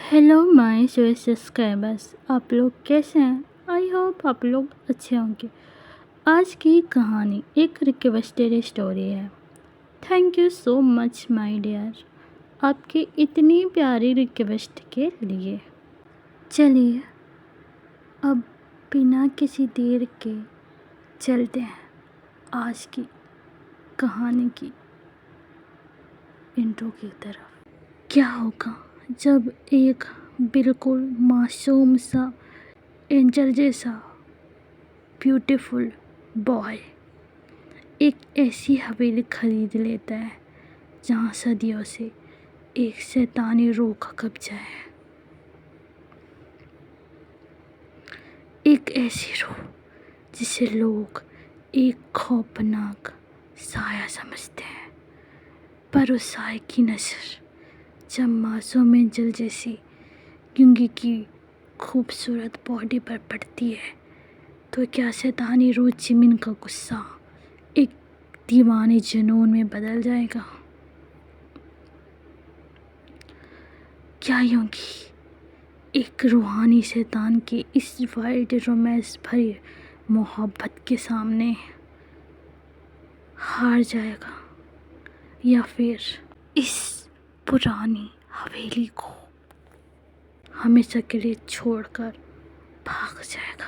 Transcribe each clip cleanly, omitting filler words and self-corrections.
Hello my sweet subscribers, आप लोग कैसे हैं? आई होप आप लोग अच्छे होंगे। आज की कहानी एक रिक्वेस्टेड स्टोरी है। Thank you so much my dear, आपकी इतनी प्यारी रिक्वेस्ट के लिए। चलिए अब बिना किसी देर के चलते हैं आज की कहानी की इंट्रो की तरफ। क्या होगा जब एक बिल्कुल मासूम सा एंजल जैसा ब्यूटीफुल बॉय एक ऐसी हवेली खरीद लेता है जहाँ सदियों से एक शैतानी रूह का कब्जा है। एक ऐसी रूह जिसे लोग एक खौफनाक साया समझते हैं, पर उस साए की नज़र जब मासूम एंजल जैसी यूंगी की खूबसूरत बॉडी पर पड़ती है तो क्या शैतानी रूह जिमिन का गुस्सा एक दीवाने जुनून में बदल जाएगा? क्या यूंगी एक रूहानी शैतान की इस वाइल्ड रोमांस भरी मोहब्बत के सामने हार जाएगा, या फिर इस पुरानी हवेली को हमेशा के लिए छोड़कर भाग जाएगा?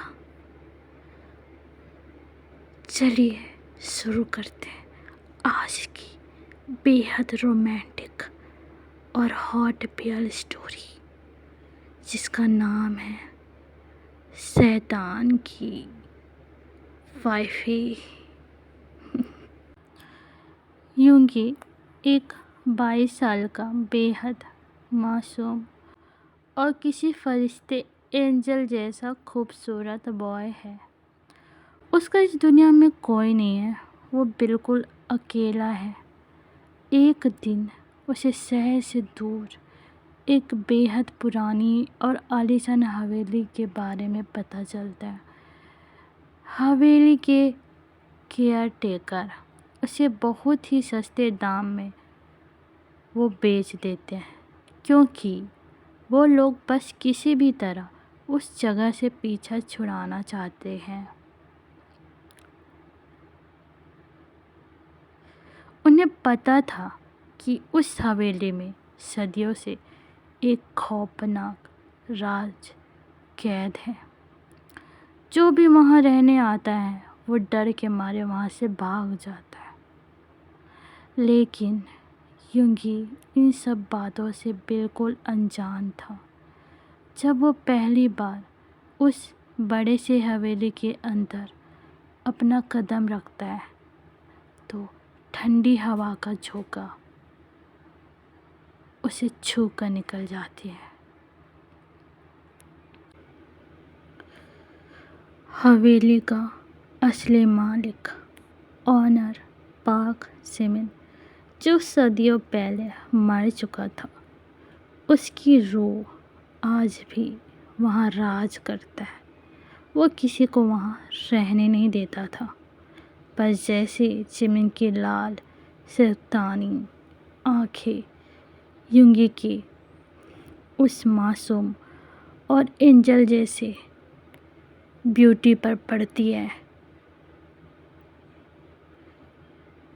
चलिए शुरू करते हैं आज की बेहद रोमांटिक और हॉट प्यार स्टोरी, जिसका नाम है शैतान की वाइफी। यूंगी एक 22 साल का बेहद मासूम और किसी फरिश्ते एंजल जैसा खूबसूरत बॉय है। उसका इस दुनिया में कोई नहीं है, वो बिल्कुल अकेला है। एक दिन उसे शहर से दूर एक बेहद पुरानी और आलीशान हवेली के बारे में पता चलता है। हवेली के केयर टेकर उसे बहुत ही सस्ते दाम में वो बेच देते हैं, क्योंकि वो लोग बस किसी भी तरह उस जगह से पीछा छुड़ाना चाहते हैं। उन्हें पता था कि उस हवेली में सदियों से एक खौफनाक राज कैद है। जो भी वहाँ रहने आता है वो डर के मारे वहाँ से भाग जाता है। लेकिन यूंगी इन सब बातों से बिल्कुल अनजान था। जब वो पहली बार उस बड़े से हवेली के अंदर अपना कदम रखता है तो ठंडी हवा का झोंका उसे छू कर निकल जाती है। हवेली का असली मालिक, ऑनर पाक सिमिन, जो सदियों पहले मर चुका था, उसकी रूह आज भी वहाँ राज करता है। वो किसी को वहाँ रहने नहीं देता था, पर जैसे जिमिन की लाल शैतानी आँखें यूंगी की उस मासूम और एंजल जैसे ब्यूटी पर पड़ती है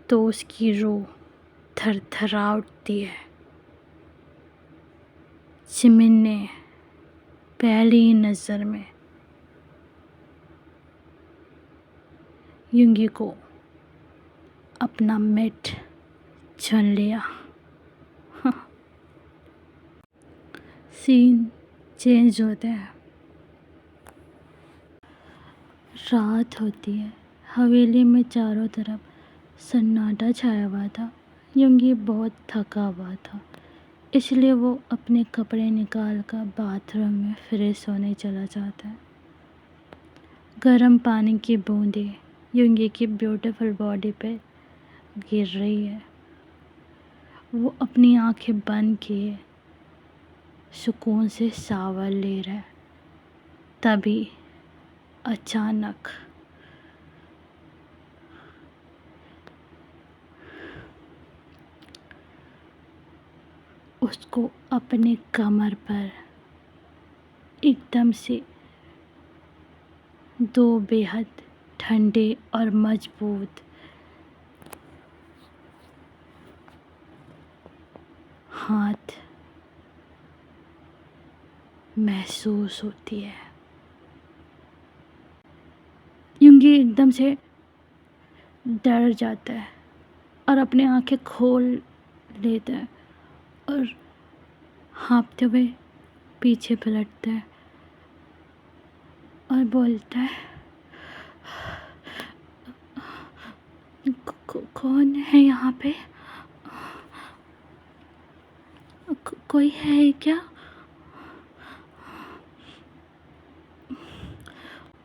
तो उसकी रूह थरथरा उठती है। जिमिन ने पहली ही नज़र में यूंगी को अपना मेट चुन लिया। सीन चेंज होता है। रात होती है। हवेली में चारों तरफ सन्नाटा छाया हुआ था। यूंगी बहुत थका हुआ था, इसलिए वो अपने कपड़े निकाल कर बाथरूम में फ्रेश होने चला जाता है। गर्म पानी की बूंदें यूंगी की ब्यूटीफुल बॉडी पे गिर रही है। वो अपनी आंखें बंद किए सुकून से शावर ले रहा है। तभी अचानक उसको अपने कमर पर एकदम से दो बेहद ठंडे और मजबूत हाथ महसूस होती है। यूंगी एकदम से डर जाता है और अपनी आंखें खोल लेता है और हाँफते हुए पीछे पलटता है और बोलता है, कौन है यहाँ पे? कोई है क्या?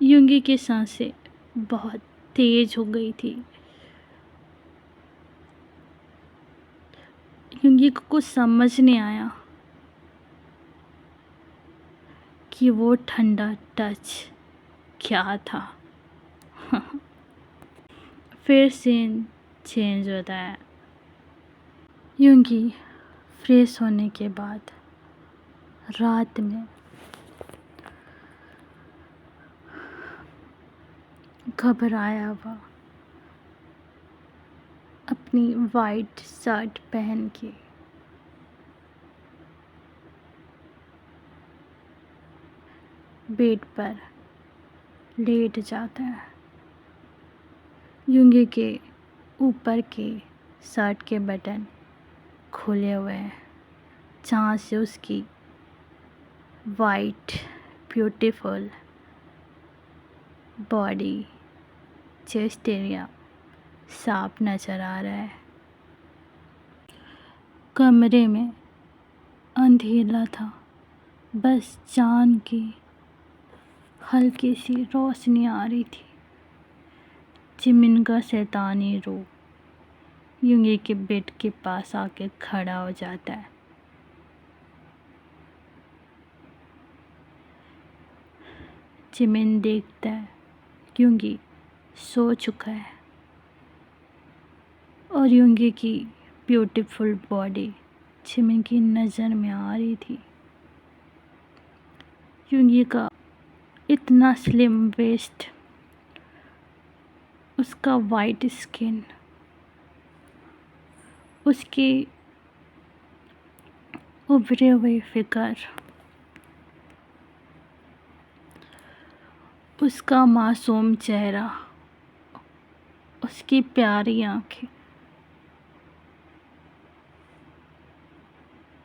यूंगी की सांसें बहुत तेज हो गई थी। यूंगी को कुछ समझ नहीं आया कि वो ठंडा टच क्या था। फिर सीन चेंज होता है। यूंगी फ्रेश होने के बाद रात में घबराया हुआ अपनी वाइट शर्ट पहन के बेड पर लेट जाता है। यूंगी के ऊपर के शर्ट के बटन खुले हुए हैं, जहाँ से उसकी white beautiful body, chest area साफ नज़र आ रहा है। कमरे में अंधेरा था, बस चाँद की हल्की सी रोशनी आ रही थी। चिमिन का शैतानी रूप यूंगी के बेड के पास आके खड़ा हो जाता है। चिमिन देखता है यूंगी सो चुका है और यूंगी की ब्यूटीफुल बॉडी चिमिन की नज़र में आ रही थी। यूंगी का इतना स्लिम वेस्ट, उसका वाइट स्किन, उसकी उभरे हुए फिगर, उसका मासूम चेहरा, उसकी प्यारी आँखें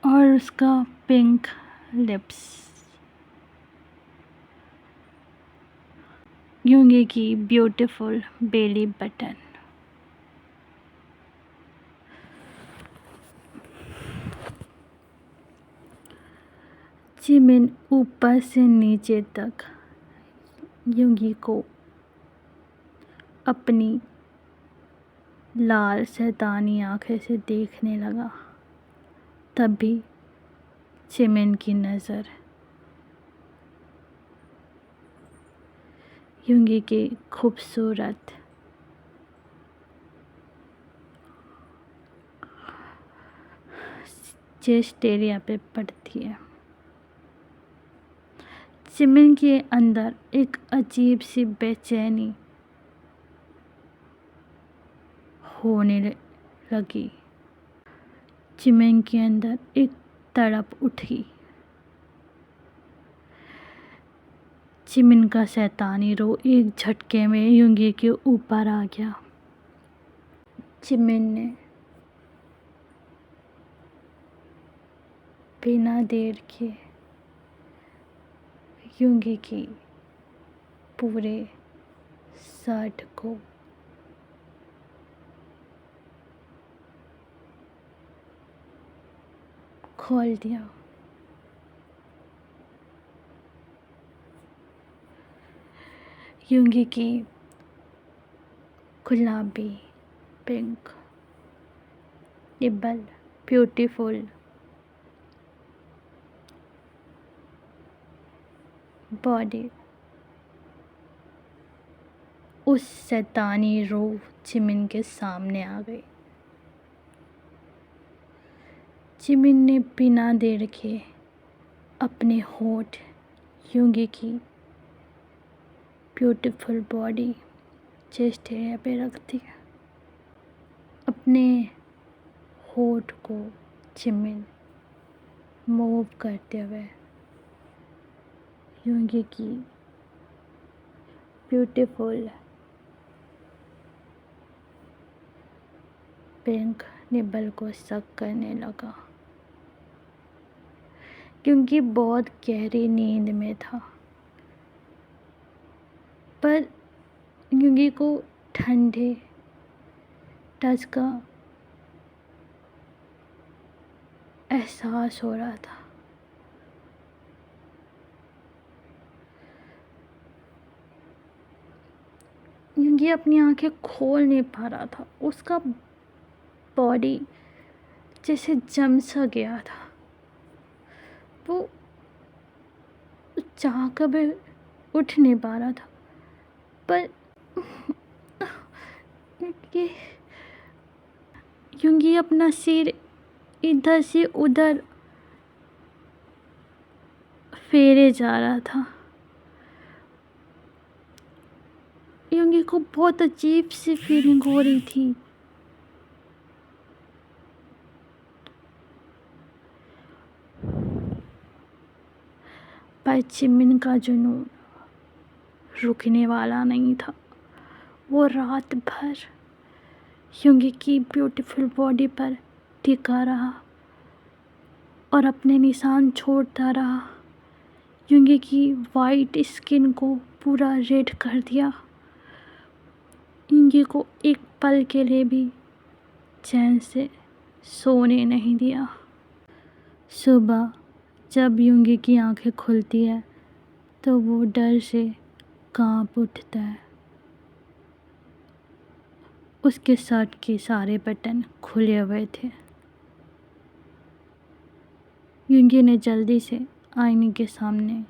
और उसका पिंक लिप्स यूंगी की ब्यूटीफुल बेली बटन। चिमिन ऊपर से नीचे तक यूंगी को अपनी लाल शैतानी आंखें से देखने लगा। तभी चिमिन की नज़र यूंगी के खूबसूरत चेस्ट एरिया पे पड़ती है। चिमिन के अंदर एक अजीब सी बेचैनी होने लगी। चिमिन के अंदर एक तड़प उठी। चिमिन का शैतानी रूह एक झटके में यूंगी के ऊपर आ गया। चिमिन ने बिना देर के यूंगी की पूरे शर्ट को खोल दिया। यूंगी की गुलाबी, पिंक, निब्बल ब्यूटीफुल बॉडी उस शैतानी रूह चिमिन के सामने आ गई। चिमिन ने बिना देर के अपने होठ युंगी की ब्यूटीफुल बॉडी चेस्ट एरिया पे रख दिया। अपने होठ को चिमिन मूव करते हुए युंगी की ब्यूटीफुल पिंक निबल को सक करने लगा, क्योंकि बहुत गहरी नींद में था। पर युंगी को ठंडे टच का एहसास हो रहा था। युंगी अपनी आंखें खोल नहीं पा रहा था। उसका बॉडी जैसे जम सा गया था। वो चाह कर भी उठ नहीं पा रहा था। पर ये युंगी अपना सिर इधर से उधर फेरे जा रहा था। युंगी को बहुत अजीब सी फीलिंग हो रही थी। पर चिमिन का जुनून रुकने वाला नहीं था। वो रात भर युंगी की ब्यूटीफुल बॉडी पर टिका रहा और अपने निशान छोड़ता रहा। युंगी की वाइट स्किन को पूरा रेड कर दिया। युंगी को एक पल के लिए भी चैन से सोने नहीं दिया। सुबह जब युंगी की आंखें खुलती है तो वो डर से कांप उठता है। उसके शर्ट के सारे बटन खुले हुए थे। युंगी ने जल्दी से आईने के सामने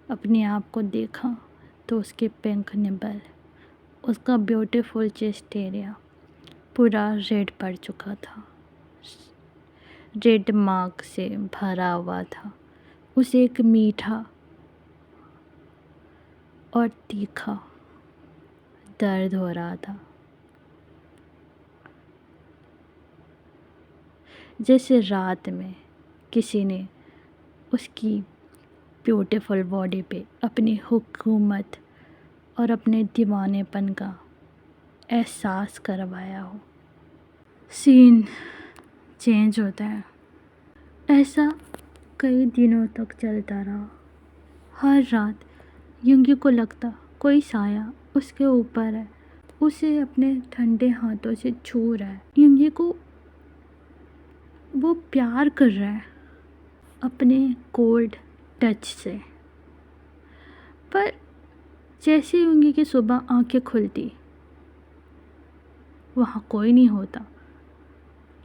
अपने आप को देखा तो उसके पिंक निबल, उसका ब्यूटीफुल चेस्ट एरिया पूरा रेड पड़ चुका था। रेड मार्क से भरा हुआ था। उसे एक मीठा और तीखा दर्द हो रहा था, जैसे रात में किसी ने उसकी ब्यूटीफुल बॉडी पे अपनी हुकूमत और अपने दीवानेपन का एहसास करवाया हो। सीन चेंज होता है। ऐसा कई दिनों तक चलता रहा। हर रात युंगी को लगता कोई साया उसके ऊपर है, उसे अपने ठंडे हाथों से छू रहा है। युंगी को वो प्यार कर रहा है अपने कोल्ड टच से। पर जैसे युंगी की सुबह आंखें खुलती, वहाँ कोई नहीं होता।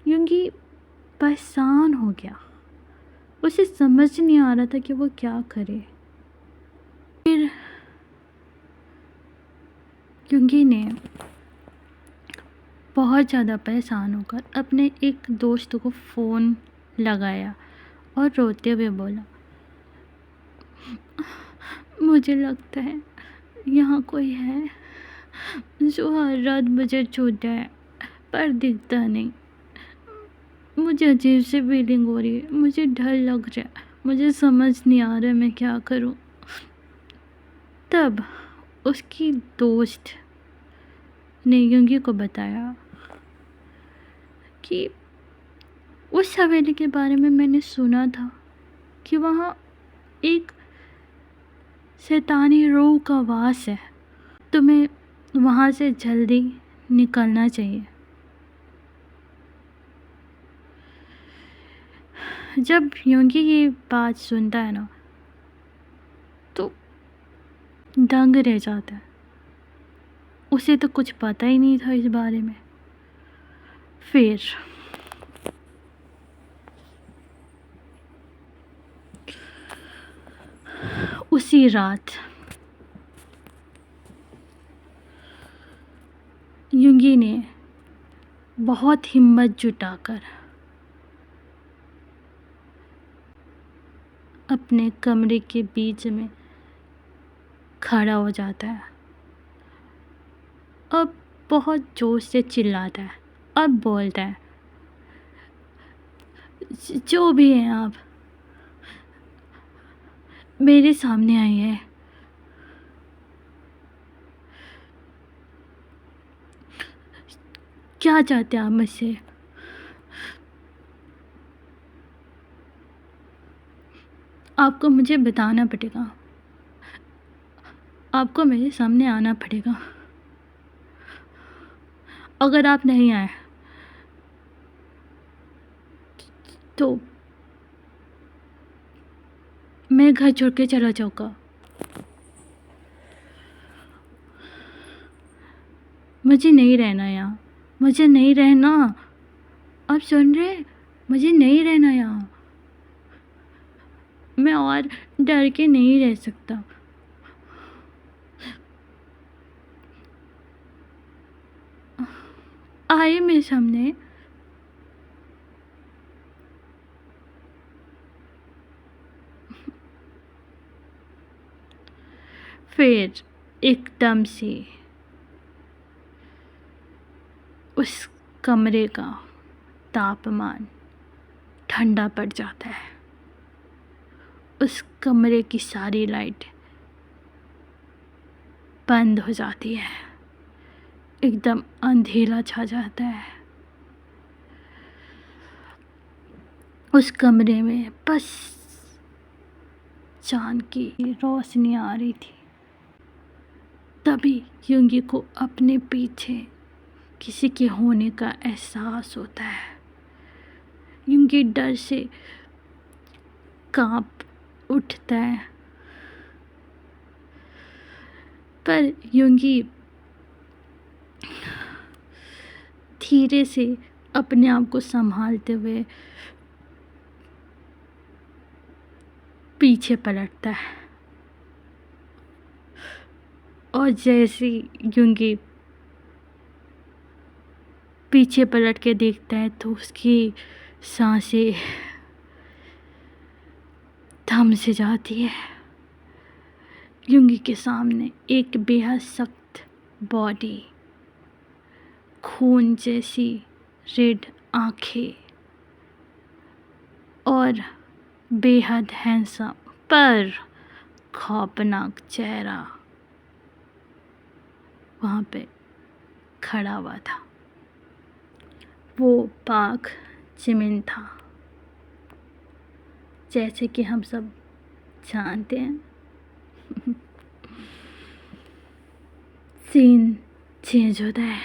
युंगी परेशान हो गया। उसे समझ नहीं आ रहा था कि वो क्या करे। फिर युंगी ने बहुत ज़्यादा परेशान होकर अपने एक दोस्त को फ़ोन लगाया और रोते हुए बोला, मुझे लगता है यहाँ कोई है जो हर रात मुझे छूता है पर दिखता नहीं। मुझे अजीब सी फीलिंग हो रही है। मुझे डर लग रहा है। मुझे समझ नहीं आ रहा मैं क्या करूँ। तब उसकी दोस्त ने युंगी को बताया कि उस हवेली के बारे में मैंने सुना था कि वहाँ एक शैतानी रूह का वास है। तुम्हें वहाँ से जल्दी निकलना चाहिए। जब युंगी ये बात सुनता है ना तो दंग रह जाता है। उसे तो कुछ पता ही नहीं था इस बारे में। फिर उसी रात युंगी ने बहुत हिम्मत जुटाकर अपने कमरे के बीच में खड़ा हो जाता है और बहुत जोर से चिल्लाता है और बोलता है, जो भी हैं आप, मेरे सामने आइए। क्या चाहते हैं आप मुझसे? आपको मुझे बताना पड़ेगा, आपको मेरे सामने आना पड़ेगा। अगर आप नहीं आए तो मैं घर छोड़ के चला जाऊँगा। मुझे नहीं रहना यहाँ, मुझे नहीं रहना। आप सुन रहे? मुझे नहीं रहना यहाँ। मैं और डर के नहीं रह सकता। आइए मेरे सामने। फिर एकदम से उस कमरे का तापमान ठंडा पड़ जाता है। उस कमरे की सारी लाइट बंद हो जाती है। एकदम अंधेरा छा जाता है। उस कमरे में बस चांद की रोशनी आ रही थी। तभी युंगी को अपने पीछे किसी के होने का एहसास होता है। युंगी डर से कांप उठता है, पर युंगी धीरे से अपने आप को संभालते हुए पीछे पलटता है। और जैसे युंगी पीछे पलट के देखता है तो उसकी सांसें थम से जाती है। युंगी के सामने एक बेहद सख्त बॉडी, खून जैसी रेड आँखें और बेहद हैंडसम पर खौफनाक चेहरा वहाँ पे खड़ा हुआ था। वो पाक जिमिन था, जैसे कि हम सब जानते हैं। सीन चेंज होता है।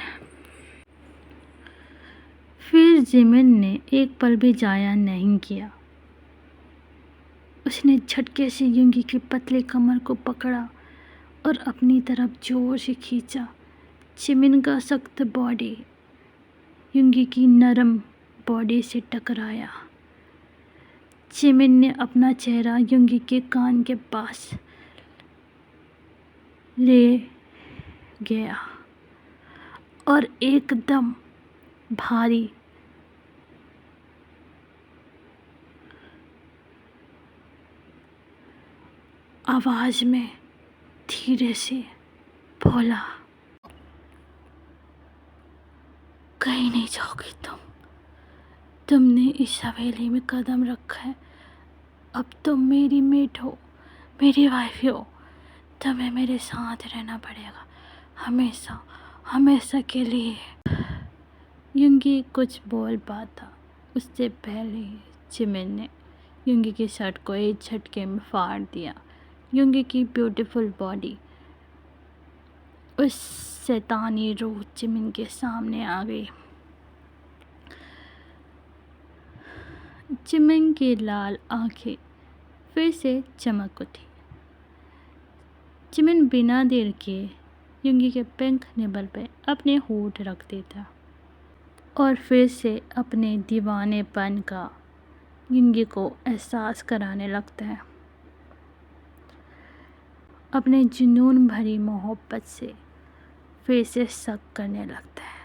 फिर जिमिन ने एक पल भी जाया नहीं किया। उसने झटके से युंगी की पतली कमर को पकड़ा और अपनी तरफ जोर से खींचा। जिमिन का सख्त बॉडी युंगी की नरम बॉडी से टकराया। जिमिन ने अपना चेहरा युंगी के कान के पास ले गया और एकदम भारी आवाज में धीरे से बोला, कहीं नहीं जाओगी तुमने इस हवेली में कदम रखा है। अब तुम मेरी मेट हो, मेरी वाइफ हो। तुम्हें मेरे साथ रहना पड़ेगा, हमेशा हमेशा के लिए। युंगी कुछ बोल पाता उससे पहले जिमिन ने युंगी की शर्ट को एक झटके में फाड़ दिया। युंगी की ब्यूटीफुल बॉडी उस शैतानी रूह जिमिन के सामने आ गई। जिमिन की लाल आंखें फिर से चमक उठी। जिमिन बिना देर के युंगी के पिंक निबल पे अपने होंठ रख देता और फिर से अपने दीवानेपन का युंगी को एहसास कराने लगता है। अपने जुनून भरी मोहब्बत से फिर से शक करने लगता है।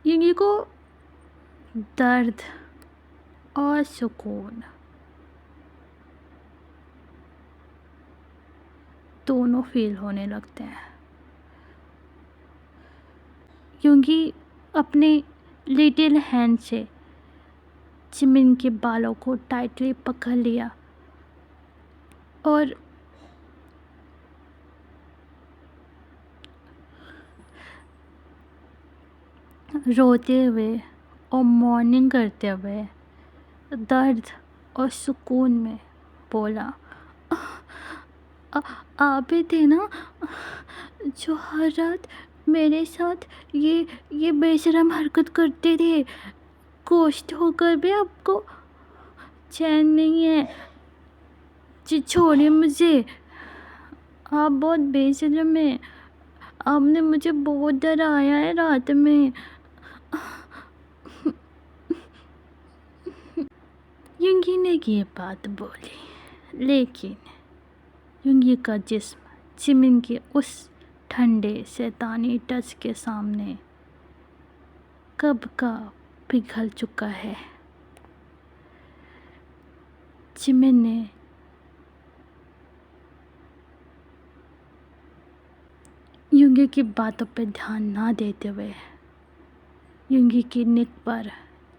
युंगी को दर्द और सुकून दोनों फील होने लगते हैं। क्योंकि अपने लिटिल हैंड से चिमिन के बालों को टाइटली पकड़ लिया और रोते हुए और मॉर्निंग करते हुए दर्द और सुकून में बोला, आप ही थे ना जो हर रात मेरे साथ ये बेशरम हरकत करते थे। गोश्त होकर भी आपको चैन नहीं है। जी छोड़िए मुझे, आप बहुत बेशरम हैं। आपने मुझे बहुत डराया है रात में। युंगी ने ये बात बोली, लेकिन युंगी का जिस्म चिमिन के उस ठंडे शैतानी टच के सामने कब का पिघल चुका है। चिमिन ने युंगी की बातों पर ध्यान ना देते हुए युंगी की नेक पर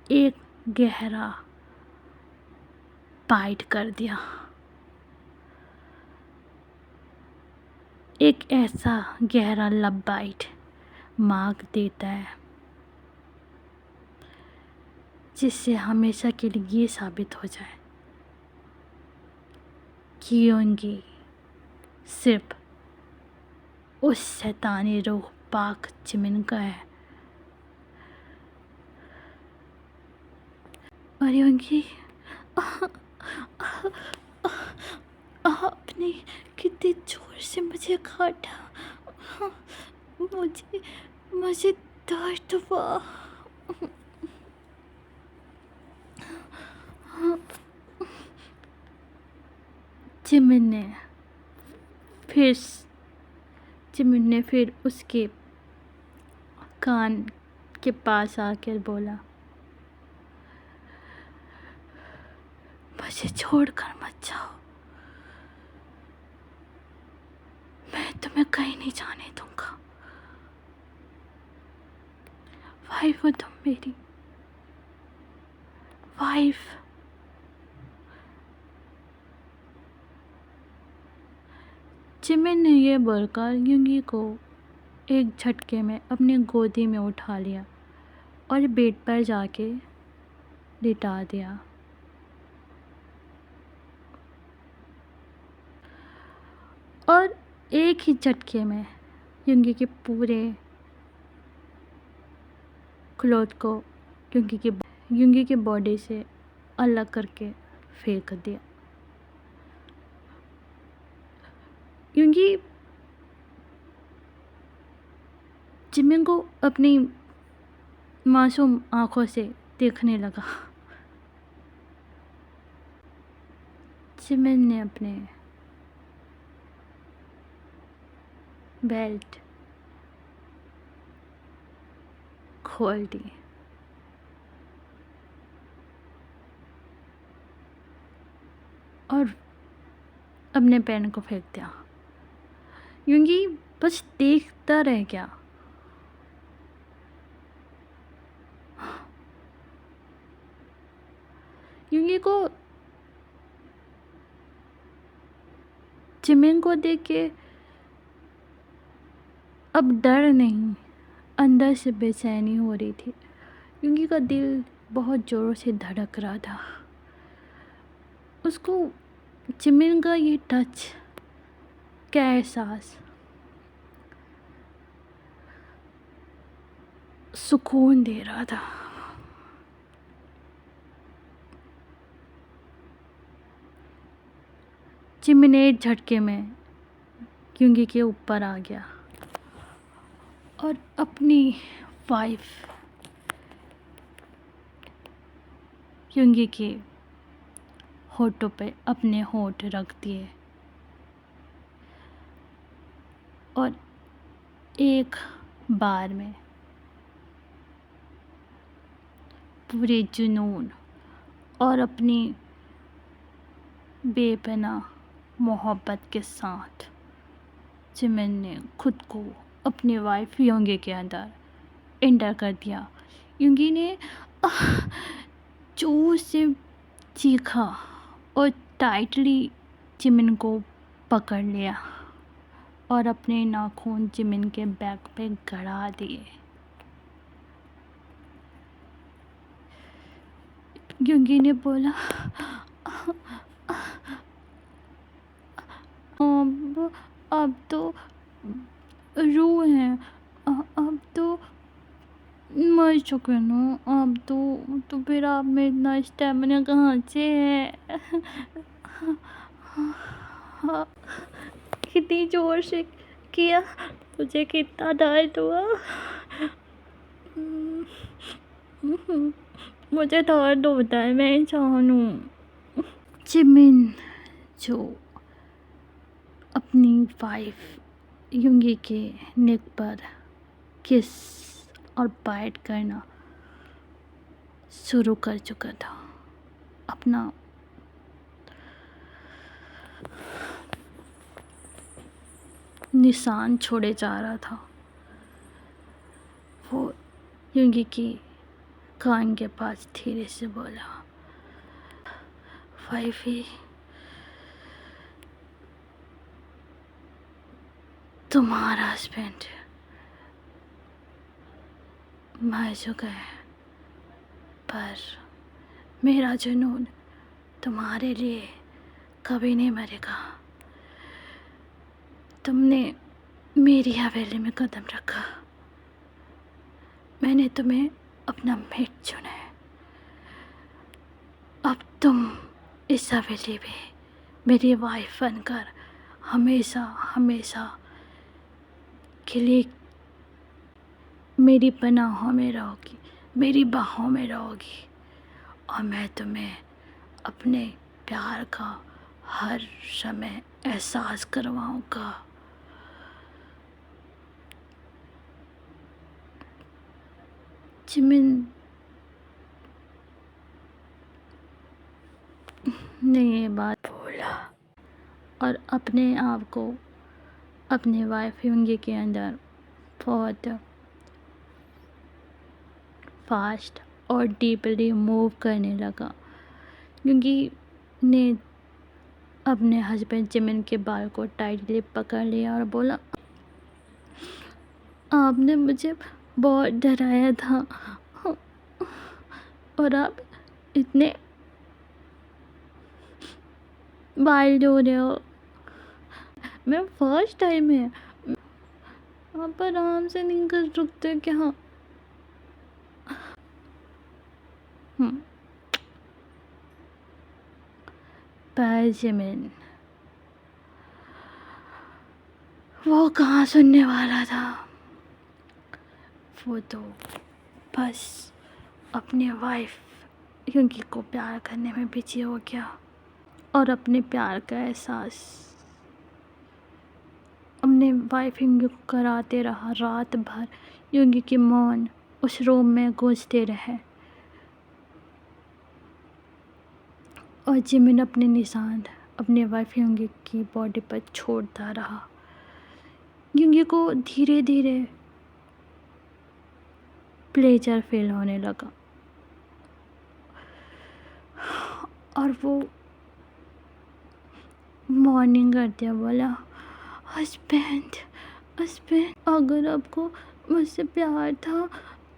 एक गहरा बाइट कर दिया। एक ऐसा गहरा लब बाइट मार्क देता है जिससे हमेशा के लिए ये साबित हो जाए कि युंगी सिर्फ उस शैतानी रूह पाक चिमिन का है। और युंगी, आपने कितने जोर से मुझे काटा। मुझे दर्द हुआ। चिमिन ने फिर उसके कान के पास आकर बोला, मुझे छोड़कर मत जाओ, मैं तुम्हें कहीं नहीं जाने दूंगा। वाइफ हो तुम मेरी, वाइफ। चिमिन ने यह बोलकर युंगी को एक झटके में अपनी गोदी में उठा लिया और बेड पर जाके लिटा दिया। और एक ही झटके में युंगी के पूरे क्लॉथ को युंगी की बॉडी से अलग करके फेंक दिया। युंगी चिमिन को अपनी मासूम आंखों से देखने लगा। चिमिन ने अपने बेल्ट खोल दी और अपने पेन को फेंक दिया। युंगी बस देखता रह गया। युंगी को चिमिन को देख के अब डर नहीं, अंदर से बेचैनी हो रही थी। युंगी का दिल बहुत ज़ोरों से धड़क रहा था। उसको चिमिन का ये टच क्या एहसास, सुकून दे रहा था। चिमिन एक झटके में युंगी के ऊपर आ गया और अपनी वाइफ युंगी के होठों पे अपने होठ रख दिए और एक बार में पूरे जुनून और अपनी बेपनाह मोहब्बत के साथ जिमिन ने खुद को अपनी वाइफ योंगी के अंदर एंटर कर दिया। योंगी ने जोर से चीखा और टाइटली जिमिन को पकड़ लिया और अपने नाखून जिमिन के बैक पे गड़ा दिए। योंगी ने बोला, अब तो रूह है, अब तो मर चुके ना, अब तो फिर आप में इतना स्टेमिना कहाँ से है? कितनी जोर से किया, मुझे कितना दर्द हुआ, मुझे दर्द होता है, मैं इंसान हूँ। जिमिन जो अपनी वाइफ योंगी के नेक पर किस और बाइट करना शुरू कर चुका था, अपना निशान छोड़े जा रहा था। वो योंगी की कान के पास धीरे से बोला, वाइफी, तुम्हारा हस्बैंड मर चुका है, पर मेरा जुनून तुम्हारे लिए कभी नहीं मरेगा। तुमने मेरी हवेली में कदम रखा, मैंने तुम्हें अपना मेट चुना है। अब तुम इस हवेली में मेरी वाइफ बनकर हमेशा हमेशा के लिए मेरी पनाहों में रहोगी, मेरी बाहों में रहोगी, और मैं तुम्हें अपने प्यार का हर समय एहसास करवाऊंगा। जिमिन ने ये बात बोला और अपने आप को अपने वाइफ योंगी के अंदर बहुत फास्ट और डीपली मूव करने लगा। योंगी ने अपने हस्बैंड जिमिन के बाल को टाइटली पकड़ लिया और बोला, आपने मुझे बहुत डराया था और आप इतने वाइल्ड हो रहे हो। मैं फर्स्ट टाइम है, आप आराम से नहीं कर सकते क्या? पर जिमिन वो कहाँ सुनने वाला था, वो तो बस अपने वाइफ योंगी को प्यार करने में बिजी हो गया और अपने प्यार का एहसास अपने वाइफ योंगी को कराते रहा। रात भर योंगी के मौन उस रूम में गूंजते रहे और जिमिन अपने निशान अपने वाइफ योंगी की बॉडी पर छोड़ता रहा। योंगी को धीरे धीरे प्लेजर फील होने लगा और वो मॉर्निंग करते बोला, हस्बैंड हस्बैंड, अगर आपको मुझसे प्यार था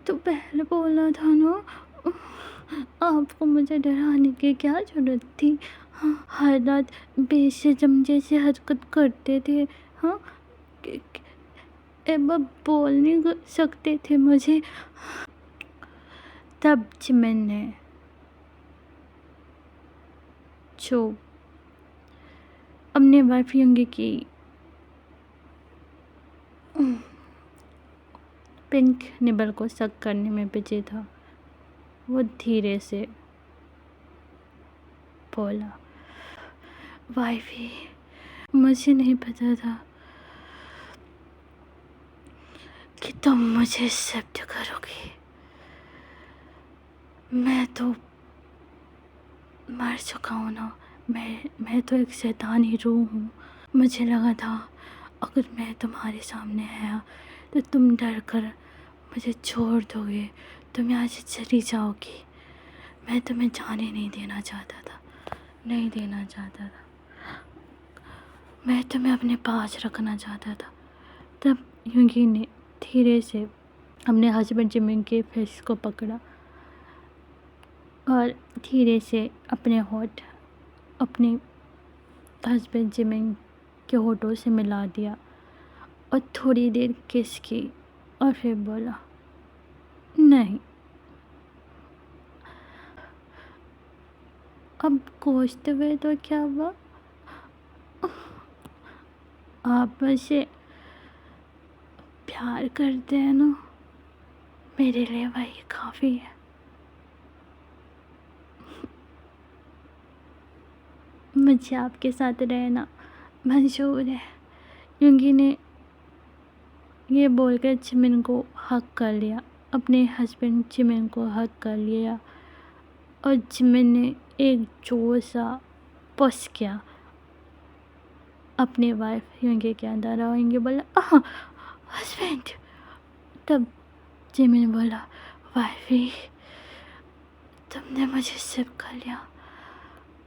तो पहले बोलना था ना, आपको मुझे डराने की क्या ज़रूरत थी? हाँ, हर रात बेशरम जैसे हरकत करते थे। हाँ, अब बोल नहीं सकते थे मुझे। तब जिमिन ने जो अपने वाइफ योंगी की पिंक निबल को सक करने में बिजी था, वो धीरे से बोला, वाइफी, मुझे नहीं पता था कि तुम मुझे एक्सेप्ट करोगी। मैं तो मर चुका हूँ ना। मैं तो एक शैतानी रूह हूँ। मुझे लगा था अगर मैं तुम्हारे सामने आया तो तुम डर कर मुझे छोड़ दोगे, तुम यहाँ से चली जाओगी। मैं तुम्हें जाने नहीं देना चाहता था, नहीं देना चाहता था। मैं तुम्हें अपने पास रखना चाहता था। तब यूंगी ने धीरे से अपने हस्बैंड जिमिन के फेस को पकड़ा और धीरे से अपने होठ अपने हस्बैंड जिमिन के होठों से मिला दिया और थोड़ी देर किस की और फिर बोला, नहीं, अब कोसते हुए तो क्या हुआ, आप मुझसे प्यार करते हैं ना, मेरे लिए वही काफ़ी है। मुझे आपके साथ रहना मंजूर है। यूंगी ने ये बोलकर जिमिन को हक कर लिया, अपने हस्बैंड जिमिन को हक कर लिया और जिमिन ने एक जोर सा पुश किया अपनी वाइफ यूंगी के अंदर और यूंगी बोला, हस्बैंड। तब जिमिन बोला, वाइफी, तुमने मुझे सिर्फ कर लिया,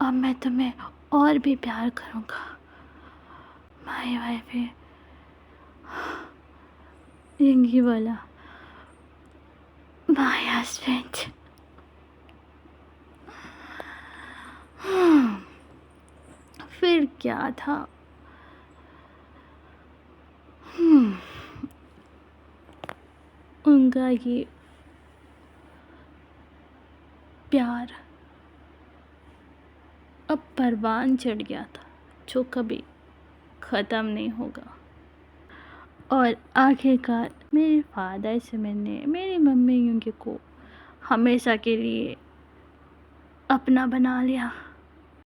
अब मैं तुम्हें और भी प्यार करूँगा। My wifey. यूंगी बोला, माय हस्बैंड। फिर क्या था। उनका ये प्यार अब परवान चढ़ गया था जो कभी ख़त्म नहीं होगा। और आखिरकार मेरे फादर जिमिन ने मेरी मम्मी यूंगी को हमेशा के लिए अपना बना लिया।